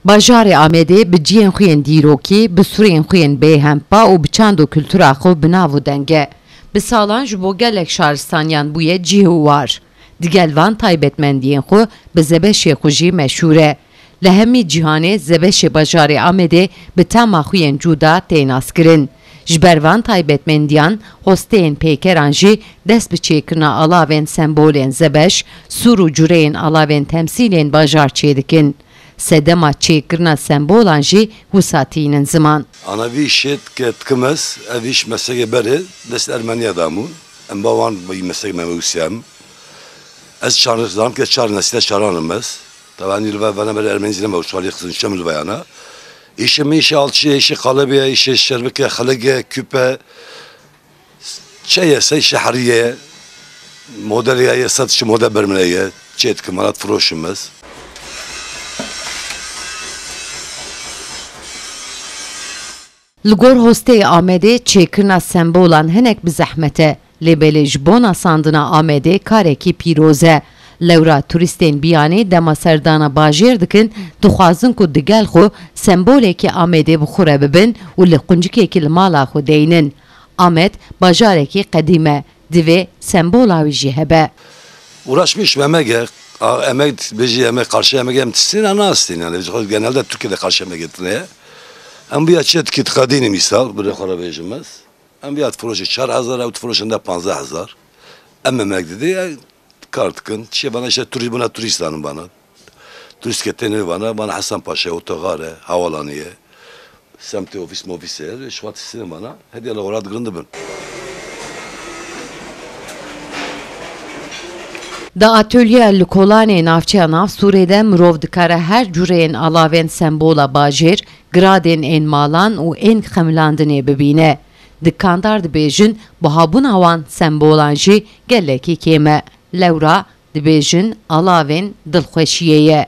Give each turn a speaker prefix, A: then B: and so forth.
A: Bajarê Amedê bi ciyên xwe yên dîrokî, bi sûrên xwe yên bêhempa û bi çand û kültura xwe bi nav û deng e. Bi salan ji bo gelek şaristaniyan bûye cih û war. Di gel van taybetmendiyên xwe bi zebeşê xwe jî meşhûr e. Li hemî cîhanê zebeşê bajarê Amedê bi tema xwe yên cuda tên naskirin. Ji ber van taybetmendiyan, hosteyên pêkeran jî dest bi çêkirina alavên sembolên zebeş, sûr û cureyên alavên temsîlên bajar çê dikin. Sedema çêkirina sembolan jî wisa ziman.
B: Ana vî şêt ke tkimez, ev îş meselê berê dest Ermeniya damûn. Em bawan bî meselê me wîsiyam. Ez çarnizam ke çar nesile çaranim ez. Tavanî li ve ber Ermenî me wişalî xizin şemil veyana. İşimi işi alçıya, işi kalebiye, işi şerbike, halege, küpe, çeye, işi hariye, modeliye, satışı model bermeleye, çetki manat froşumuz.
A: Li gor hosteyê Amedê çêkirina sembolan hinek bi zehmete. Lêbelê ji bona sandina Amedê karekî pîroz e. Lewra turistên biyanê dema serdana bajêr dikin, dixwazin ku di gel xwe sembolekî Amedê bi xwe re bibin û li quncikekî li mala xwe deynin. Amed bajarekî qedîm e, divê sembola wî jî hebe.
B: Uğraşmış memege, emek beji emek karşı emek em tistin ana astin yani genelde Türkiye'de karşı emek etmeye. Em bir açıt kit kadini misal buraya khara bejimiz. Em bir at proje 4000 ev projende 15000. Em emek dedi kartkın şey bana işte turist hanım bana. Turist keteni bana Hasan Paşa otogare havalanıya. Semti ofis şuat istedim bana. Hediyeler orada gırındı ben.
A: Da atölye li Kolanê navçeya nav Sûrêde mirov dikare her cureyên alavên sembola bajêr, gradên ên malan û ên xemilandinê bibîne. Dikandar dibêjin buhabûna wan sembolan jî gelekî kêm e. Lewra dibêjin alavên dilxweşiyê ye.